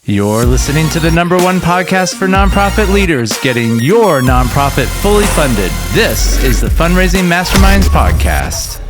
You're listening to the #1 podcast for nonprofit leaders, getting your nonprofit fully funded. This is the Fundraising Masterminds Podcast.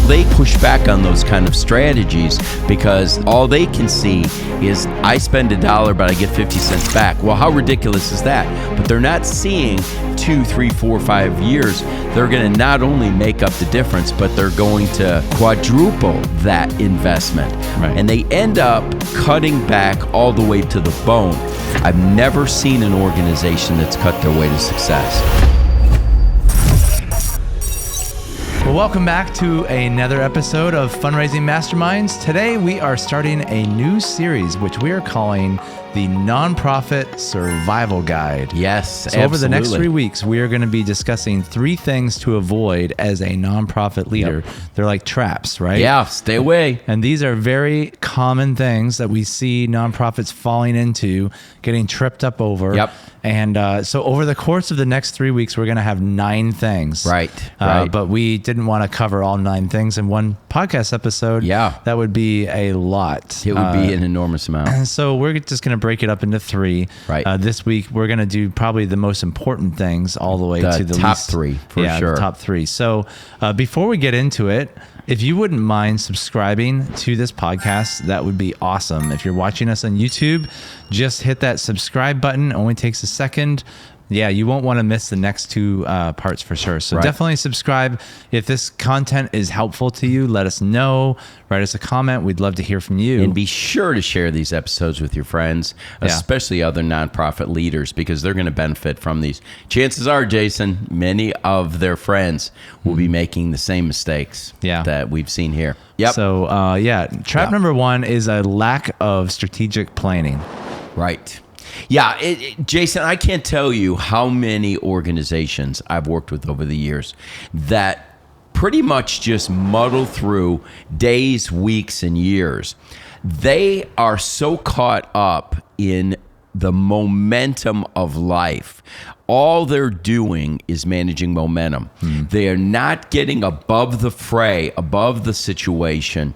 They push back on those kind of strategies because all they can see is I spend $1, but I get 50 cents back. Well, how ridiculous is that? But they're not seeing 2, 3, 4, 5 years. They're going to not only make up the difference, but they're going to quadruple that investment. Right. And they end up cutting back all the way to the bone. I've never seen an organization that's cut their way to success. Well, welcome back to another episode of Fundraising Masterminds. Today we are starting a new series, which we are calling the Nonprofit Survival Guide. Yes, so absolutely. Over the next 3 weeks, we are going to be discussing 3 things to avoid as a nonprofit leader. Yep. They're like traps, right? Yeah, stay away. And these are very common things that we see nonprofits falling into, getting tripped up over. Yep. And so over the course of the next 3 weeks, we're going to have 9 things. Right. But we didn't want to cover all 9 things in one podcast episode. Yeah. That would be a lot. It would be an enormous amount. And so we're just going to break it up into 3. Right. This week, we're going to do probably the most important things all the way to the top least, 3, for sure. The top 3. So before we get into it, if you wouldn't mind subscribing to this podcast, that would be awesome. If you're watching us on YouTube, just hit that subscribe button. It only takes a second. Yeah, you won't want to miss the next 2 parts for sure. So definitely subscribe. If this content is helpful to you, let us know. Write us a comment. We'd love to hear from you. And be sure to share these episodes with your friends, especially other nonprofit leaders, because they're going to benefit from these. Chances are, Jason, many of their friends will be making the same mistakes that we've seen here. Yep. So, trap number 1 is a lack of strategic planning. Right. Yeah, Jason, I can't tell you how many organizations I've worked with over the years that pretty much just muddle through days, weeks, and years. They are so caught up in the momentum of life. All they're doing is managing momentum. They are not getting above the fray, above the situation,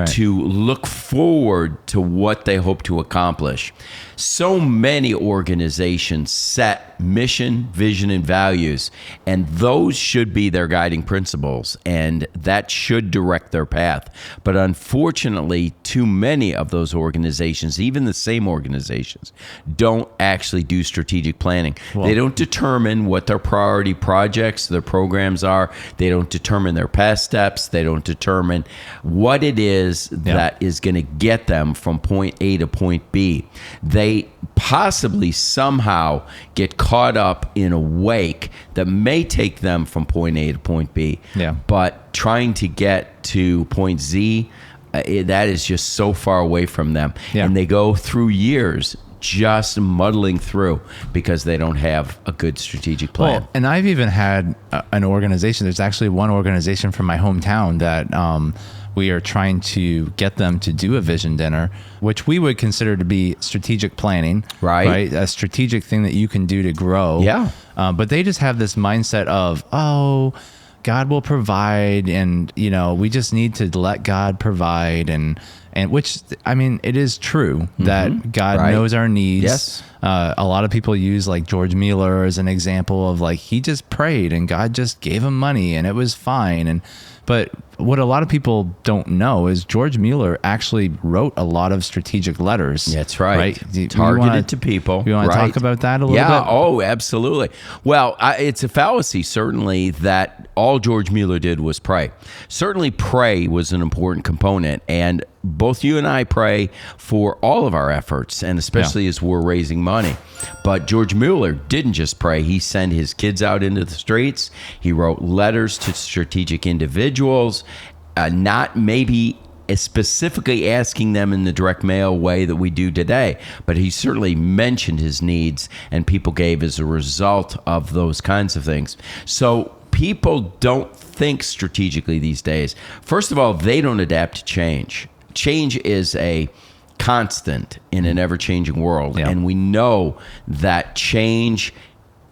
to look forward to what they hope to accomplish. So many organizations set mission, vision, and values, and those should be their guiding principles, and that should direct their path. But unfortunately, too many of those organizations, even the same organizations, don't actually do strategic planning. Well, they don't determine what their priority projects, their programs are. They don't determine their past steps. They don't determine what it is that is going to get them from point A to point B. They possibly somehow get caught up in a wake that may take them from point A to point B. Yeah. But trying to get to point Z, that is just so far away from them. Yeah. And they go through years just muddling through because they don't have a good strategic plan. Well, and I've even had an organization. There's actually one organization from my hometown that we are trying to get them to do a vision dinner, which we would consider to be strategic planning, right? A strategic thing that you can do to grow. Yeah. But they just have this mindset of, God will provide, and we just need to let God provide, and which, I mean, it is true that God knows our needs. Yes. A lot of people use like George Müller as an example of like he just prayed and God just gave him money and it was fine. But what a lot of people don't know is George Müller actually wrote a lot of strategic letters. That's right. Targeted to people. You want to talk about that a little bit? Yeah. Oh, absolutely. Well, it's a fallacy, certainly, that all George Müller did was pray. Certainly pray was an important component. And both you and I pray for all of our efforts, and especially as we're raising money. But George Müller didn't just pray. He sent his kids out into the streets. He wrote letters to strategic individuals, not maybe specifically asking them in the direct mail way that we do today, but he certainly mentioned his needs, and people gave as a result of those kinds of things. So people don't think strategically these days. First of all, they don't adapt to change. Change is a constant in an ever-changing world, and we know that change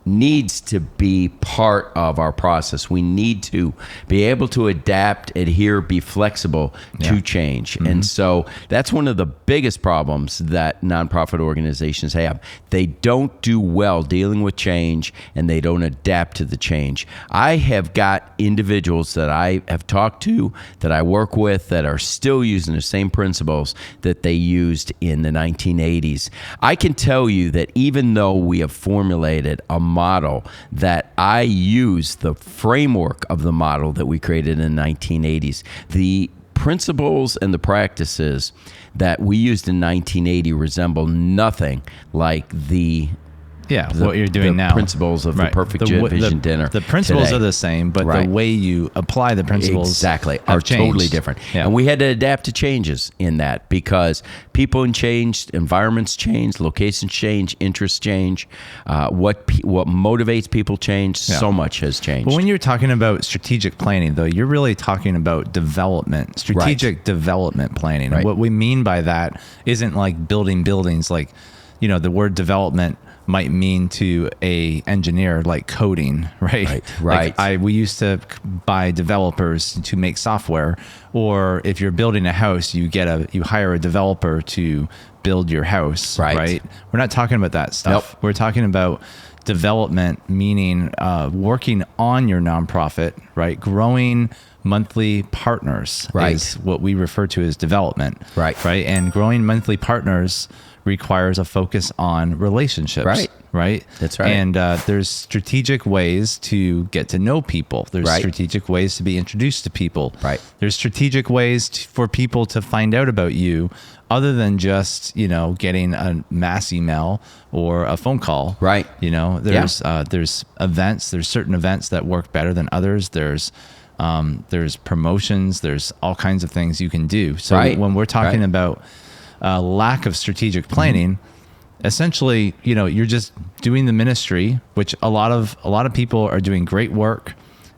needs to be part of our process. We need to be able to adapt, adhere, be flexible to change. And so that's one of the biggest problems that nonprofit organizations have. They don't do well dealing with change, and they don't adapt to the change. I have got individuals that I have talked to, that I work with, that are still using the same principles that they used in the 1980s. I can tell you that even though we have formulated a model that I use, the framework of the model that we created in the 1980s, the principles and the practices that we used in 1980 resemble nothing like what you're doing now. Principles of the Perfect Vision Dinner. The principles today. are the same, but the way you apply the principles are changed. Totally different. Yeah. And we had to adapt to changes in that, because people change, environments change, locations change, interests change, what motivates people change. Yeah. So much has changed. But when you're talking about strategic planning, though, you're really talking about development, strategic development planning. And what we mean by that isn't like building buildings, like, the word development might mean to a engineer like coding, right? Like we used to buy developers to make software, or if you're building a house, you hire a developer to build your house, right? We're not talking about that stuff. Nope. We're talking about development, meaning working on your nonprofit, right? Growing monthly partners is what we refer to as development, right? And growing monthly partners requires a focus on relationships, right? That's right. And there's strategic ways to get to know people. There's strategic ways to be introduced to people. There's strategic ways for people to find out about you, other than just getting a mass email or a phone call. There's events. There's certain events that work better than others. There's promotions. There's all kinds of things you can do. So when we're talking about lack of strategic planning, essentially, you're just doing the ministry, which a lot of people are doing great work.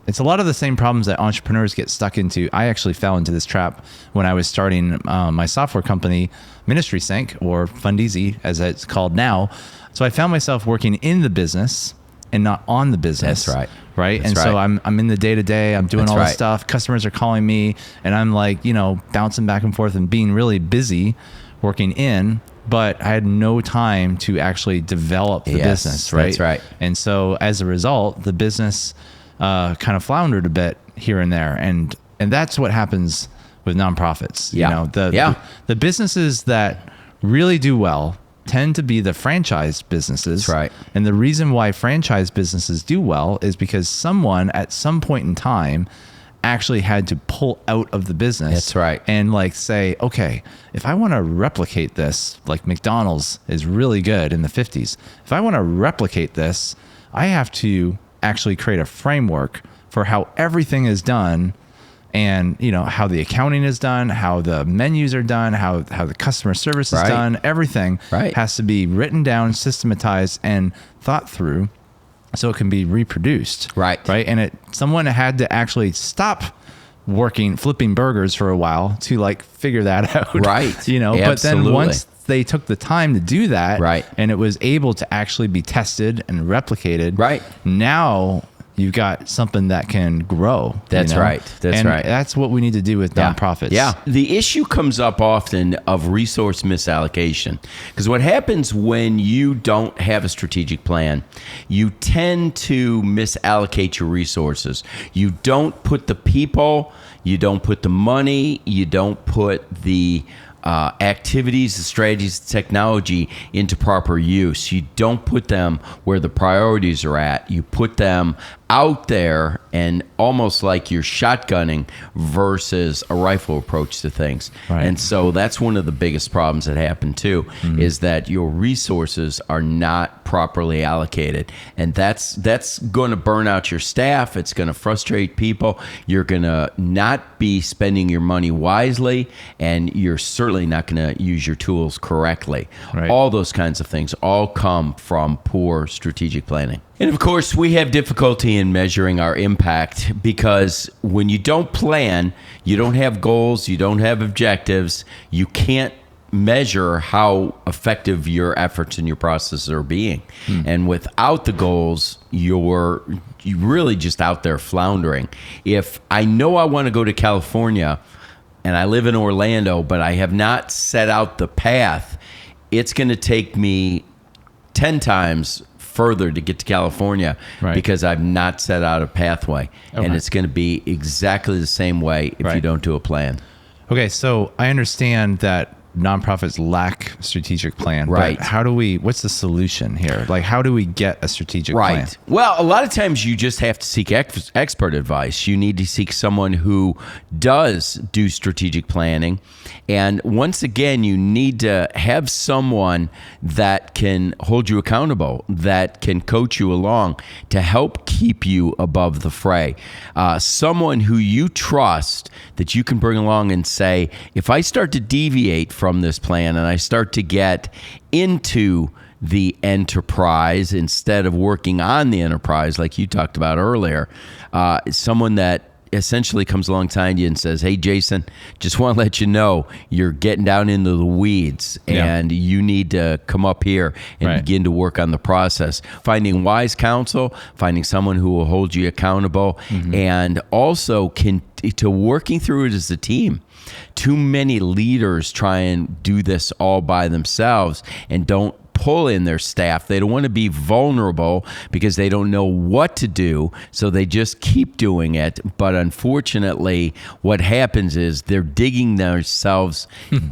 It's a lot of the same problems that entrepreneurs get stuck into. I actually fell into this trap when I was starting my software company, Ministry Sync, or Fundeasy, as it's called now. So I found myself working in the business and not on the business. That's right. Right. So I'm in the day to day. I'm doing all this stuff. Customers are calling me, and I'm like, bouncing back and forth and being really busy working in, but I had no time to actually develop the business. That's right. And so as a result, the business kind of floundered a bit here and there. And that's what happens with nonprofits. The businesses that really do well tend to be the franchise businesses. And the reason why franchise businesses do well is because someone at some point in time actually had to pull out of the business. And like say, okay, if I want to replicate this, like McDonald's is really good in the 50s. If I want to replicate this, I have to actually create a framework for how everything is done, and how the accounting is done, how the menus are done, how the customer service is done. Everything has to be written down, systematized, and thought through, so it can be reproduced. And someone had to actually stop flipping burgers for a while to like figure that out. But then once they took the time to do that, and it was able to actually be tested and replicated, now you've got something that can grow. That's right. That's what we need to do with nonprofits. The issue comes up often of resource misallocation, because what happens when you don't have a strategic plan, you tend to misallocate your resources. You don't put the people, you don't put the money, you don't put the activities, the strategies, the technology into proper use. You don't put them where the priorities are at. You put them out there, and almost like you're shotgunning versus a rifle approach to things. And so that's one of the biggest problems that happen too, is that your resources are not properly allocated, and that's going to burn out your staff. It's going to frustrate people. You're going to not be spending your money wisely, and you're certainly not going to use your tools correctly. All those kinds of things all come from poor strategic planning. And of course, we have difficulty in measuring our impact, because when you don't plan, you don't have goals, you don't have objectives, you can't measure how effective your efforts and your processes are being. And without the goals, you're really just out there floundering. If I know I want to go to California and I live in Orlando, but I have not set out the path, it's going to take me 10 times further to get to California because I've not set out a pathway. And it's going to be exactly the same way if you don't do a plan. Okay, so I understand that nonprofits lack strategic plan. But what's the solution here? Like, how do we get a strategic plan? Well, a lot of times you just have to seek expert advice. You need to seek someone who does do strategic planning. And once again, you need to have someone that can hold you accountable, that can coach you along to help keep you above the fray. Someone who you trust that you can bring along and say, if I start to deviate from this plan and I start to get into the enterprise instead of working on the enterprise, like you talked about earlier, someone that essentially comes alongside you and says, hey, Jason, just want to let you know you're getting down into the weeds and you need to come up here and begin to work on the process. Finding wise counsel, finding someone who will hold you accountable, and also to working through it as a team. Too many leaders try and do this all by themselves and don't pull in their staff. They don't want to be vulnerable because they don't know what to do, so they just keep doing it. But unfortunately, what happens is they're digging themselves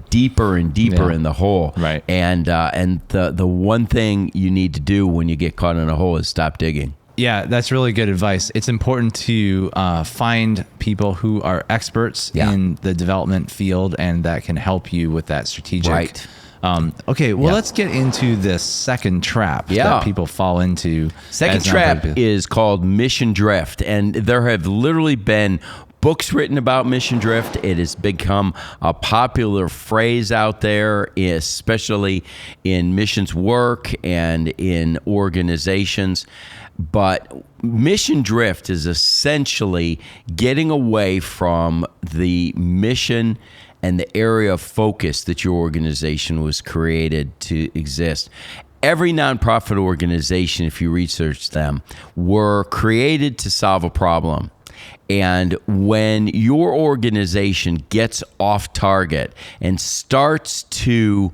deeper and deeper in the hole. And the one thing you need to do when you get caught in a hole is stop digging. Yeah, that's really good advice. It's important to find people who are experts in the development field and that can help you with that strategic. Okay, well, let's get into this second trap that people fall into. Second trap is called mission drift, and there have literally been books written about mission drift. It has become a popular phrase out there, especially in missions work and in organizations. But mission drift is essentially getting away from the mission and the area of focus that your organization was created to exist. Every nonprofit organization, if you research them, were created to solve a problem. And when your organization gets off target and starts to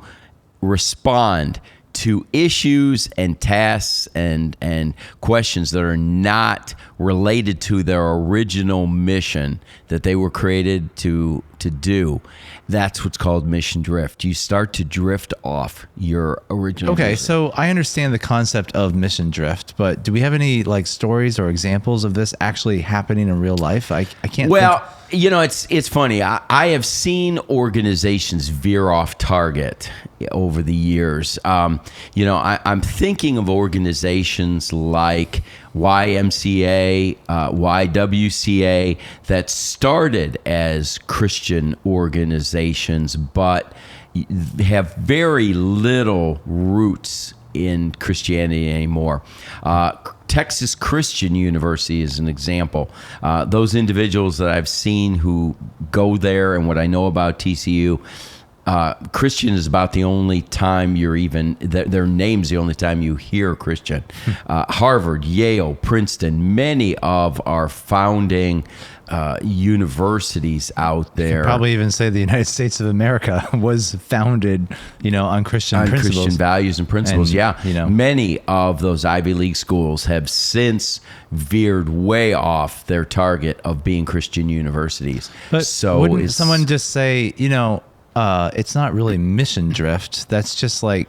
respond to issues and tasks and questions that are not related to their original mission that they were created to do, that's what's called mission drift. You start to drift off your original mission. So I understand the concept of mission drift, but do we have any stories or examples of this actually happening in real life? I can't think. It's funny. I have seen organizations veer off target over the years. I'm thinking of organizations like YMCA, YWCA that started as Christian organizations, but have very little roots in Christianity anymore. Texas Christian University is an example. Those individuals that I've seen who go there and what I know about TCU, Christian is about the only time their name's the only time you hear Christian. Harvard, Yale, Princeton, many of our founding universities out there. You could probably even say the United States of America was founded, on Christian principles. Christian values and principles, Many of those Ivy League schools have since veered way off their target of being Christian universities. But wouldn't someone just say, it's not really mission drift. That's just like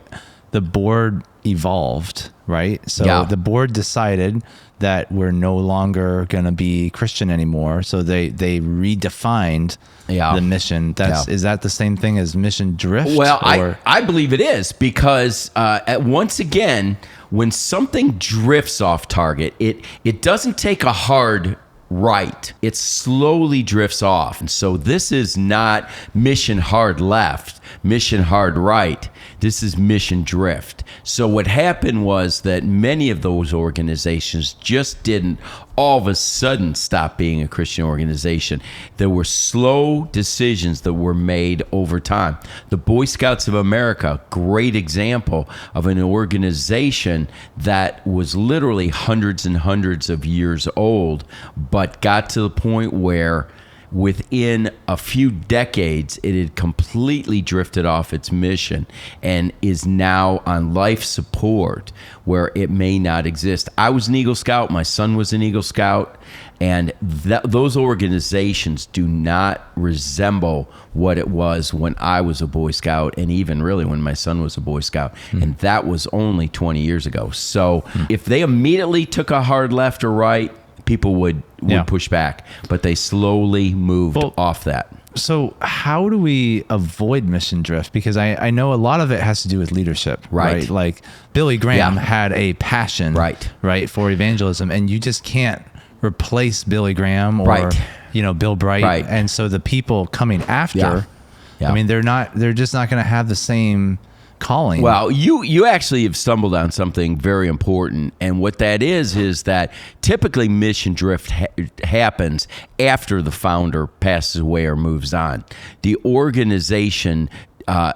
the board evolved, right? So the board decided that we're no longer going to be Christian anymore. So they redefined the mission. Is that the same thing as mission drift? Well, I believe it is because once again, when something drifts off target, it doesn't take a hard right. It slowly drifts off. And so this is not mission hard left. mission hard right. This is mission drift. So what happened was that many of those organizations just didn't all of a sudden stop being a Christian organization. There were slow decisions that were made over time. The Boy Scouts of America, great example of an organization that was literally hundreds and hundreds of years old, but got to the point where within a few decades, it had completely drifted off its mission and is now on life support where it may not exist. I was an Eagle Scout. My son was an Eagle Scout. And those organizations do not resemble what it was when I was a Boy Scout and even really when my son was a Boy Scout. And that was only 20 years ago. So if they immediately took a hard left or right, people would push back, but they slowly moved off that. So how do we avoid mission drift? Because I know a lot of it has to do with leadership, right? Like Billy Graham had a passion, right, for evangelism, and you just can't replace Billy Graham or Bill Bright, and so the people coming after, I mean, they're just not going to have the same calling. Well, you actually have stumbled on something very important, and what that is that typically mission drift happens after the founder passes away or moves on. The organization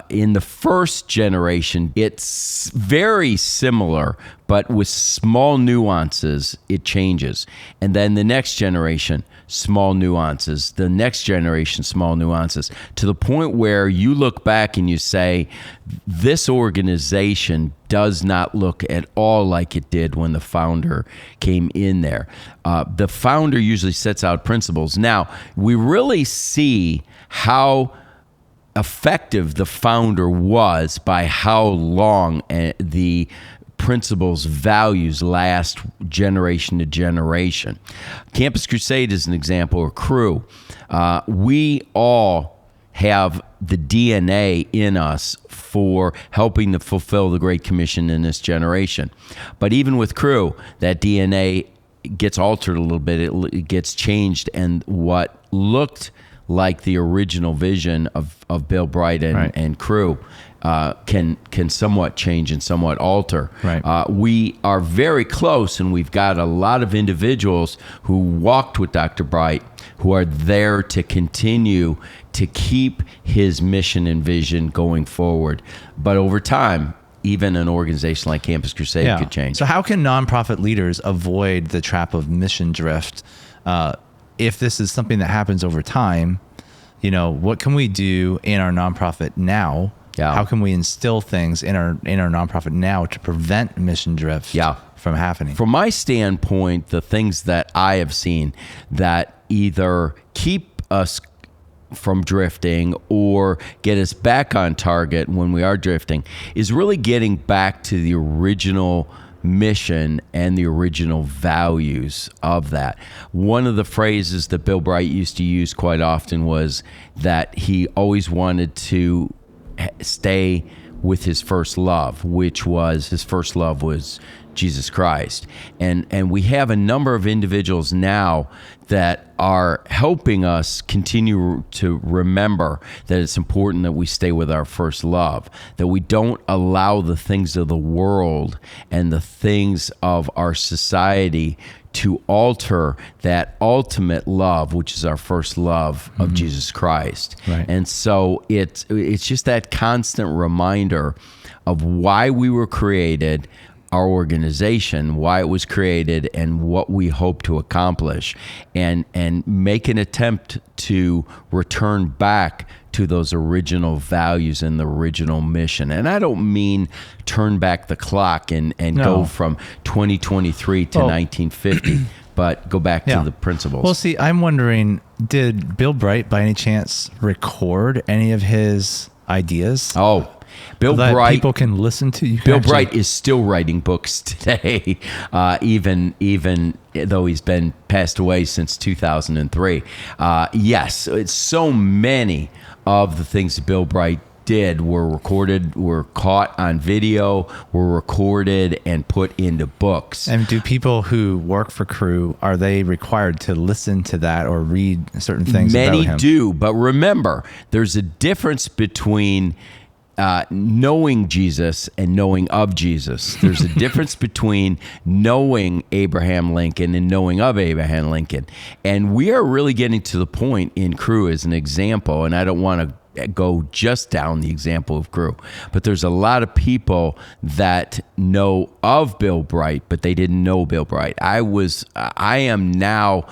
in the first generation, it's very similar, but with small nuances, it changes. And then the next generation, small nuances. The next generation, small nuances. To the point where you look back and you say, this organization does not look at all like it did when the founder came in there. The founder usually sets out principles. Now, we really see how effective the founder was by how long the principles, values last generation to generation. Campus Crusade is an example, or Cru. We all have the DNA in us for helping to fulfill the Great Commission in this generation. But even with Cru, that DNA gets altered a little bit. It gets changed, and what looked like the original vision of Bill Bright and Cru can somewhat change and somewhat alter. We are very close, and we've got a lot of individuals who walked with Dr. Bright who are there to continue to keep his mission and vision going forward. But over time, even an organization like Campus Crusade could change. So how can nonprofit leaders avoid the trap of mission drift? If this is something that happens over time, what can we do in our nonprofit now? How can we instill things in our nonprofit now to prevent mission drift from happening? From my standpoint, the things that I have seen that either keep us from drifting or get us back on target when we are drifting is really getting back to the original mission and the original values of that. One of the phrases that Bill Bright used to use quite often was that he always wanted to stay with his first love, which was his first love was Jesus Christ. And we have a number of individuals now that are helping us continue to remember that it's important that we stay with our first love, that we don't allow the things of the world and the things of our society to alter that ultimate love, which is our first love of Jesus Christ. And so it's just that constant reminder of why we were created, our organization, why it was created, and what we hope to accomplish, and make an attempt to return back to those original values and the original mission. And I don't mean turn back the clock and go from 2023 to 1950, but go back to the principles. Well, see, I'm wondering, did Bill Bright by any chance record any of his ideas? Bill that Bright, people can listen to. Bill Bright is still writing books today, even though he's been passed away since 2003. Yes, it's so many of the things that Bill Bright did were recorded, were caught on video, were recorded and put into books. And do people who work for Crew, are they required to listen to that or read certain things about him? Many do, but remember, there's a difference between knowing Jesus and knowing of Jesus. There's a difference between knowing Abraham Lincoln and knowing of Abraham Lincoln. And we are really getting to the point in Crew as an example, and I don't want to go just down the example of Crew, but there's a lot of people that know of Bill Bright, but they didn't know Bill Bright. I am now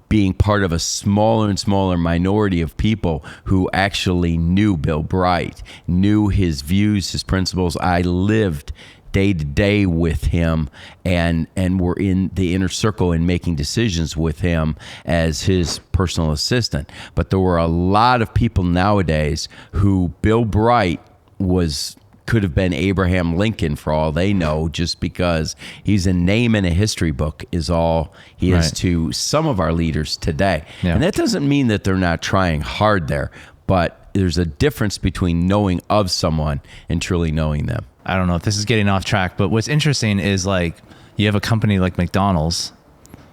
being part of a smaller and smaller minority of people who actually knew Bill Bright, knew his views, his principles. I lived day to day with him and were in the inner circle and making decisions with him as his personal assistant. But there were a lot of people nowadays who Bill Bright could have been Abraham Lincoln for all they know, just because he's a name in a history book is all he is to some of our leaders today. Yeah. And that doesn't mean that they're not trying hard there, but there's a difference between knowing of someone and truly knowing them. I don't know if this is getting off track, but what's interesting is like you have a company like McDonald's,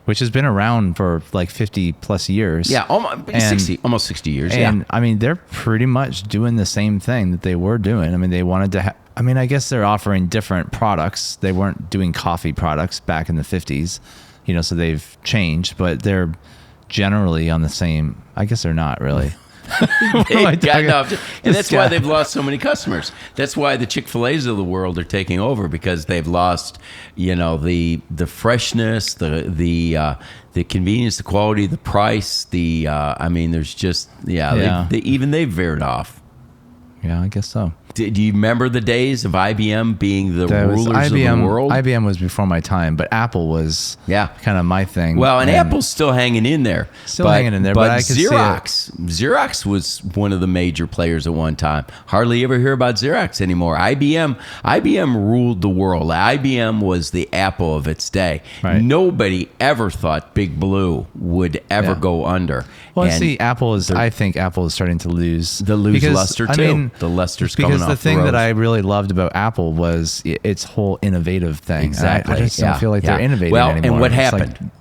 which has been around for like 50 plus years. Yeah, almost 60 years. And I mean, they're pretty much doing the same thing that they were doing. I mean, they wanted to I guess they're offering different products. They weren't doing coffee products back in the 50s, so they've changed, but they're generally on the same. I guess they're not really. And that's why they've lost so many customers. That's why the Chick-fil-A's of the world are taking over, because they've lost, the freshness, the convenience, the quality, the price. There's just they've veered off. Yeah, I guess so. Do you remember the days of IBM being the rulers of the world? IBM was before my time, but Apple was kind of my thing. Well, and Apple's still hanging in there. But I could Xerox was one of the major players at one time. Hardly ever hear about Xerox anymore. IBM ruled the world. IBM was the Apple of its day. Right. Nobody ever thought Big Blue would ever go under. Well, I think Apple is starting to lose luster too. The luster's coming off. The thing that I really loved about Apple was its whole innovative thing. Exactly. I just don't feel like they're innovating anymore. And what happened?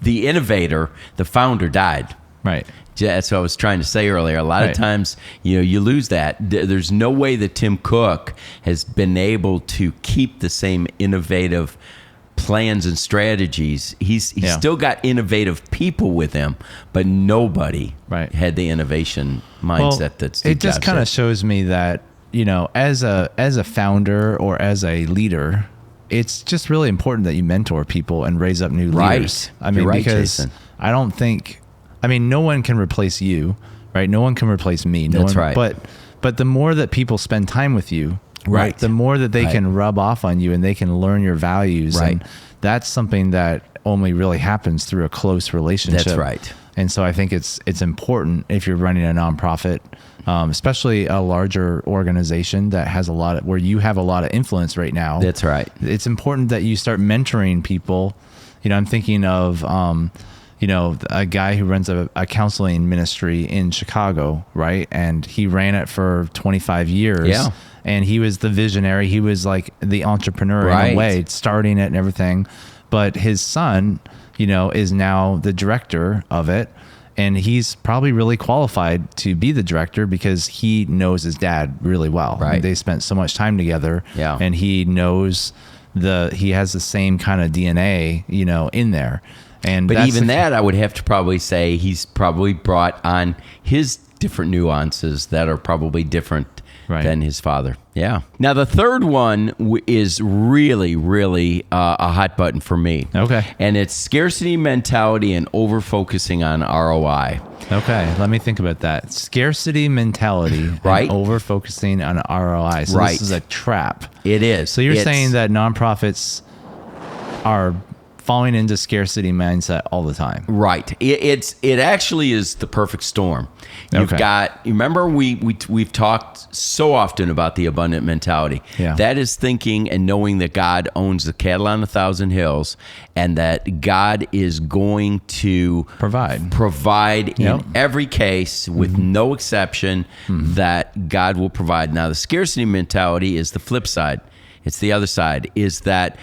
The innovator, the founder died. Right. That's what I was trying to say earlier. A lot of times, you lose that. There's no way that Tim Cook has been able to keep the same innovative plans and strategies. He's still got innovative people with him, but nobody had the innovation mindset that's Steve Jobs. It just kind of shows me that, as a founder or as a leader, it's just really important that you mentor people and raise up new leaders. I mean, because Jason. I don't think, no one can replace you, right? No one can replace me. That's right. But the more that people spend time with you, right, the more that they can rub off on you and they can learn your values. Right. And that's something that only really happens through a close relationship. That's right. And so I think it's important if you're running a nonprofit, especially a larger organization that has where you have a lot of influence right now. That's right. It's important that you start mentoring people. I'm thinking of, a guy who runs a counseling ministry in Chicago, right? And he ran it for 25 years. Yeah. And he was the visionary. He was like the entrepreneur in a way, starting it and everything. But his son, is now the director of it. And he's probably really qualified to be the director because he knows his dad really well. Right. They spent so much time together. Yeah. And he knows he has the same kind of DNA, in there. But even that, I would have to probably say he's probably brought on his different nuances that are probably different than his father. Yeah. Now, the third one is really, really a hot button for me. Okay. And it's scarcity mentality and over-focusing on ROI. Okay. Let me think about that. Scarcity mentality and over-focusing on ROI. So this is a trap. It is. So you're saying that nonprofits are falling into scarcity mindset all the time. Right. It actually is the perfect storm. You've got, remember we've talked so often about the abundant mentality. Yeah. That is thinking and knowing that God owns the cattle on 1,000 hills, and that God is going to provide in every case with no exception, that God will provide. Now, the scarcity mentality is the flip side. It's the other side, is that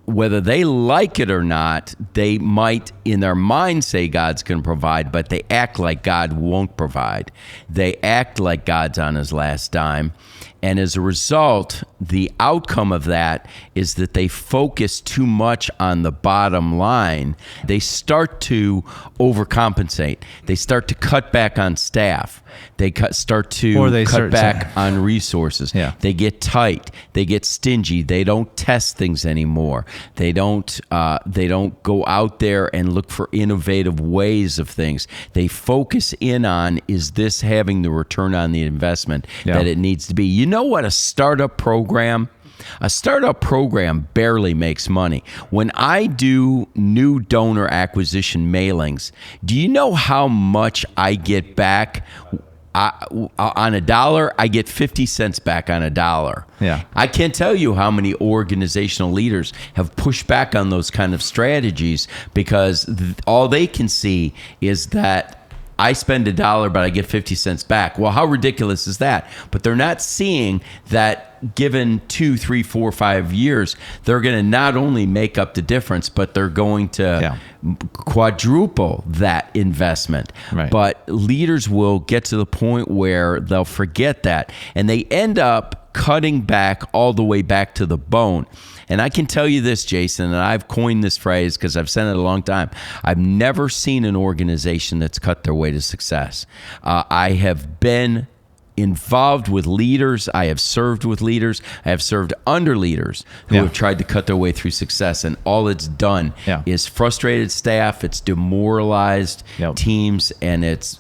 whether they like it or not, they might in their mind say God's going to provide, but they act like God won't provide. They act like God's on his last dime. And as a result, the outcome of that is that they focus too much on the bottom line. They start to overcompensate. They start to cut back on staff. They start to cut back on resources. Yeah. They get tight. They get stingy. They don't test things anymore. They don't go out there and look for innovative ways of things. They focus in on, is this having the return on the investment that it needs to be? You know what? A startup program barely makes money. When I do new donor acquisition mailings, do you know how much I get back? On $1, I get 50 cents back on $1. Yeah. I can't tell you how many organizational leaders have pushed back on those kind of strategies, because all they can see is that I spend $1, but I get 50 cents back. Well, how ridiculous is that? But they're not seeing that given 2, 3, 4, 5 years, they're going to not only make up the difference, but they're going to quadruple that investment. Right. But leaders will get to the point where they'll forget that, and they end up cutting back all the way back to the bone. And I can tell you this, Jason, and I've coined this phrase because I've said it a long time. I've never seen an organization that's cut their way to success. I have been involved with leaders. I have served with leaders. I have served under leaders who have tried to cut their way through success, and all it's done is frustrated staff, it's demoralized teams, and it's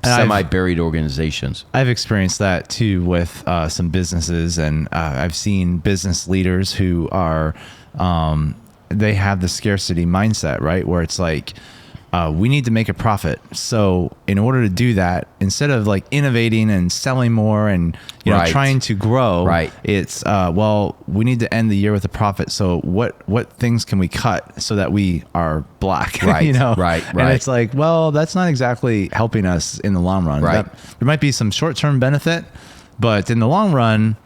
semi-buried organizations. I've experienced that too with some businesses, and I've seen business leaders who are they have the scarcity mindset, right? Where it's like, we need to make a profit. So in order to do that, instead of like innovating and selling more and trying to grow, it's we need to end the year with a profit. So what things can we cut so that we are black? Right. And it's like, well, that's not exactly helping us in the long run. Right. There might be some short-term benefit, but in the long run,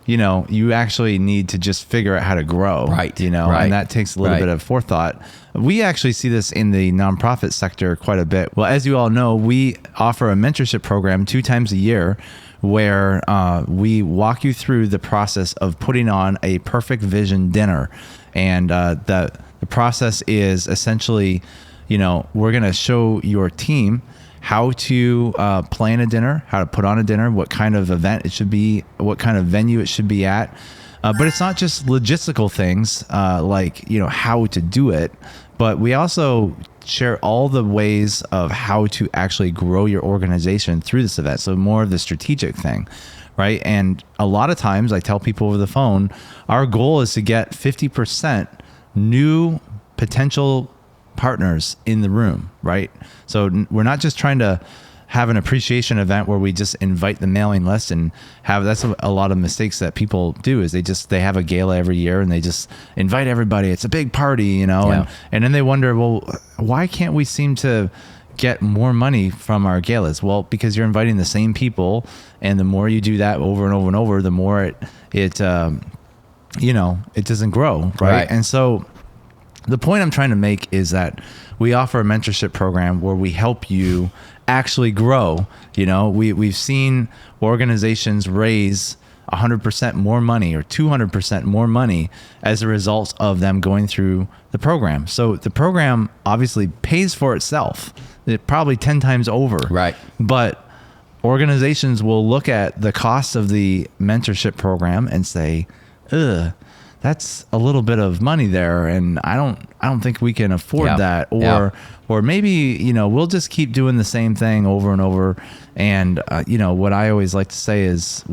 you actually need to just figure out how to grow, and that takes a little bit of forethought. We actually see this in the nonprofit sector quite a bit. Well, as you all know, we offer a mentorship program 2 times a year where we walk you through the process of putting on a perfect vision dinner. And the process is essentially, we're going to show your team how to plan a dinner, how to put on a dinner, what kind of event it should be, what kind of venue it should be at. But it's not just logistical things like, how to do it, but we also share all the ways of how to actually grow your organization through this event. So more of the strategic thing, right? And a lot of times I tell people over the phone, our goal is to get 50% new potential partners in the room, right? So we're not just trying to have an appreciation event where we just invite the mailing list and that's a lot of mistakes that people do, is they have a gala every year and they just invite everybody. It's a big party, and then they wonder, well, why can't we seem to get more money from our galas? Well, because you're inviting the same people, and the more you do that over and over and over, the more it doesn't grow, right? And so the point I'm trying to make is that we offer a mentorship program where we help you actually grow. We've seen organizations raise 100% more money or 200% more money as a result of them going through the program. So the program obviously pays for itself. It probably 10 times over. Right. But organizations will look at the cost of the mentorship program and say, that's a little bit of money there, and I don't think we can afford that. Or maybe, we'll just keep doing the same thing over and over. And, what I always like to say is,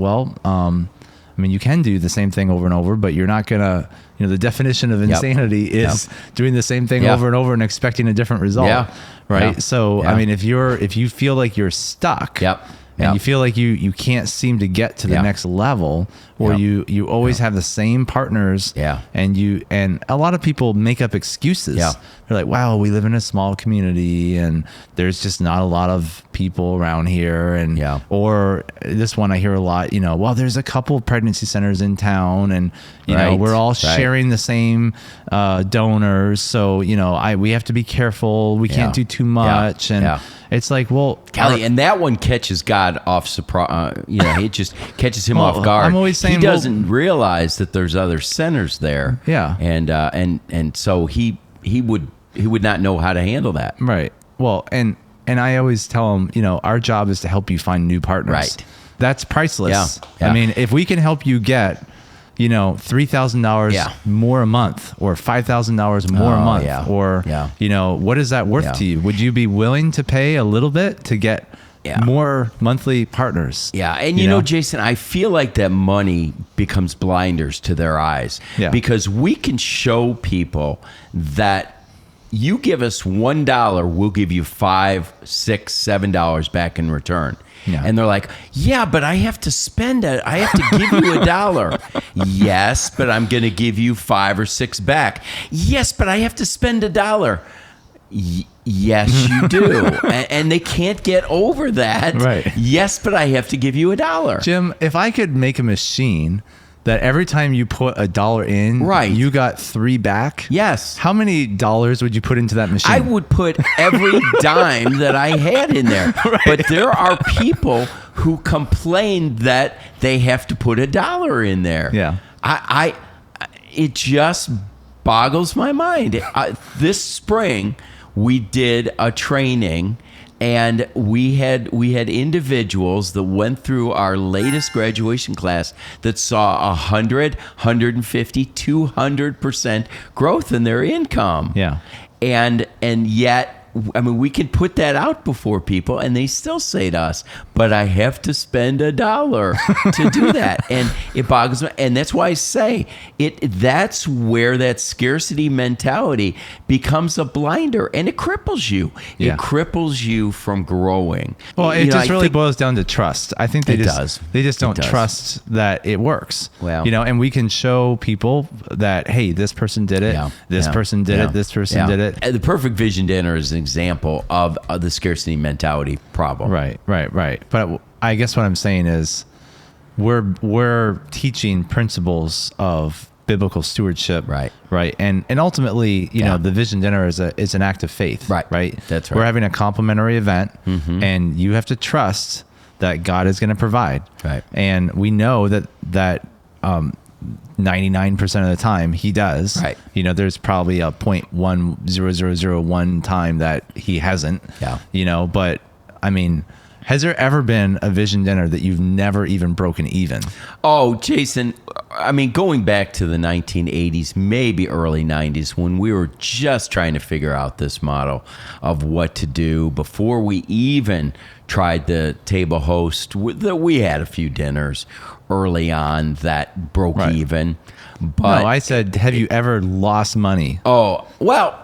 I mean, you can do the same thing over and over, but you're not gonna, the definition of insanity is doing the same thing over and over and expecting a different result. Right. So, I mean, if you feel like you're stuck and you feel like you can't seem to get to the next level, or you always have the same partners, and a lot of people make up excuses. They're like, wow, we live in a small community and there's just not a lot of people around here. And, or this one I hear a lot, well, there's a couple of pregnancy centers in town and, we're all sharing the same donors. So, we have to be careful. We can't do too much. And it's like, well, Kelly, and that one catches God off surprise. It just catches him off guard. I'm always saying he doesn't realize that there's other centers there. And so he would not know how to handle that. Right. Well, and I always tell him, our job is to help you find new partners. Right. That's priceless. I mean, if we can help you get, $3,000 more a month, or $5,000 more a month, or what is that worth to you? Would you be willing to pay a little bit to get more monthly partners? And Jason, I feel like that money becomes blinders to their eyes, because we can show people that you give us $1, we'll give you $5, $6, $7 back in return. And they're like, but I have to spend it. I have to give you $1. Yes, but I'm going to give you $5 or $6 back. Yes, but I have to spend $1. Yes, you do. And they can't get over that. Right. Yes, but I have to give you $1. Jim, if I could make a machine that every time you put $1 in, you got $3 back. Yes. How many dollars would you put into that machine? I would put every dime that I had in there. But there are people who complain that they have to put $1 in there. It just boggles my mind. This spring, we did a training. And we had individuals that went through our latest graduation class that saw 100, 150, 200% growth in their income. And yet, I mean, we can put that out before people and they still say to us, but I have to spend $1 to do that. And it boggles me. And that's why I say that's where that scarcity mentality becomes a blinder and it cripples you. It cripples you from growing. Well, it just really boils down to trust. I think they just don't trust that it works. Well, and we can show people that, hey, this person did it. This person did it. This person did it. The Perfect Vision Dinner is an example of the scarcity mentality problem. Right. But I guess what I'm saying is we're teaching principles of biblical stewardship. Right. And ultimately, the Vision Dinner is an act of faith. Right. That's right. We're having a complimentary event and you have to trust that God is going to provide. Right. And we know that 99% of the time he does. Right. There's probably a 0.10001 time that he hasn't. But I mean, has there ever been a Vision Dinner that you've never even broken even? Oh, Jason, I mean, going back to the 1980s, maybe early 90s, when we were just trying to figure out this model of what to do before we even tried the table host, we had a few dinners early on that broke even. But no, I said, have you ever lost money? Oh, well,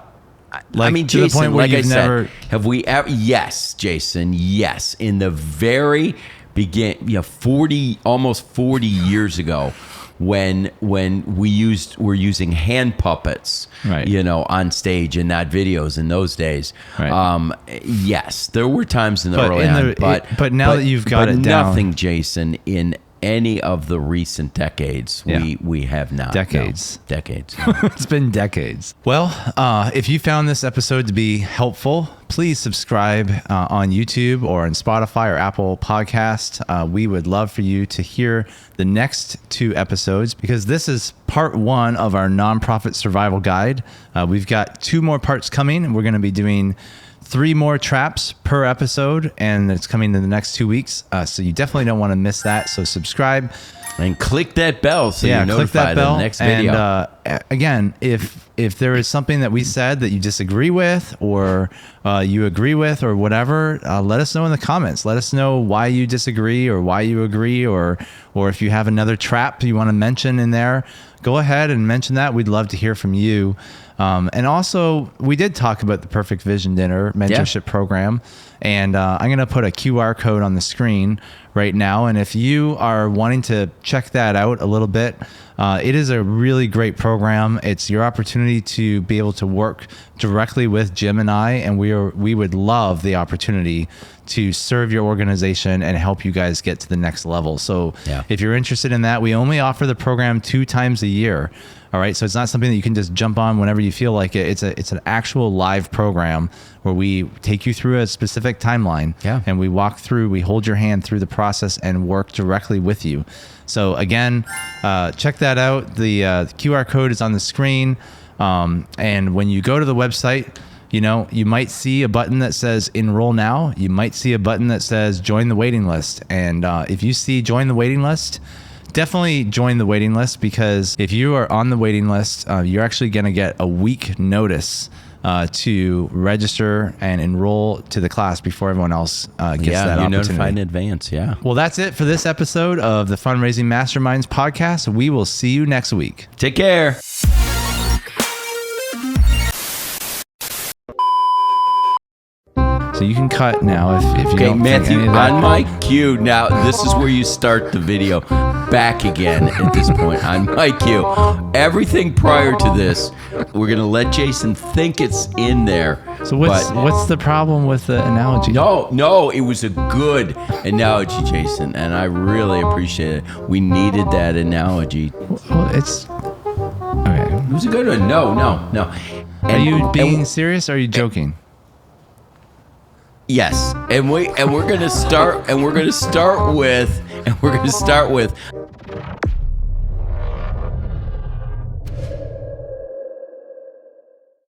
I mean, to Jason, the point where like I said, never... have we ever? Yes, Jason, yes. In the very almost 40 years ago, when we're using hand puppets, on stage and not videos in those days. Yes, there were times in the early on, but now that you've got it down, nothing, Jason, in any of the recent decades we have not. Decades. No, decades. It's been decades. Well, if you found this episode to be helpful, please subscribe on YouTube or on Spotify or Apple Podcast. We would love for you to hear the next 2 episodes because this is part 1 of our nonprofit survival guide. We've got 2 more parts coming, and we're going to be doing 3 more traps per episode, and it's coming in the next 2 weeks. So you definitely don't want to miss that. So subscribe and click that bell so you're notified of the next video. And again, if if there is something that we said that you disagree with or you agree with or whatever, let us know in the comments. Let us know why you disagree or why you agree, or if you have another trap you want to mention in there, go ahead and mention that. We'd love to hear from you. And also, we did talk about the Perfect Vision Dinner mentorship program, and I'm going to put a QR code on the screen right now. And if you are wanting to check that out a little bit, it is a really great program. It's your opportunity to be able to work directly with Jim and I, and we would love the opportunity to serve your organization and help you guys get to the next level. So if you're interested in that, we only offer the program 2 times a year. All right. So it's not something that you can just jump on whenever you feel like it. It's an actual live program where we take you through a specific timeline and we hold your hand through the process and work directly with you. So again, check that out. The QR code is on the screen. And when you go to the website, you might see a button that says enroll now. You might see a button that says join the waiting list. And if you see join the waiting list, definitely join the waiting list, because if you are on the waiting list, you're actually going to get a week notice to register and enroll to the class before everyone else gets that opportunity. You're notified in advance. Yeah. Well, that's it for this episode of the Fundraising Masterminds podcast. We will see you next week. Take care. So you can cut now if you Okay, don't Matthew, think any of that. on my cue, now this is where you start the video back again at this point. On my cue, everything prior to this, we're going to let Jason think it's in there. So what's the problem with the analogy? No, it was a good analogy, Jason, and I really appreciate it. We needed that analogy. Well, it's... Okay. It was a good one. No. Are you being serious or are you joking? Yes, and we're gonna start with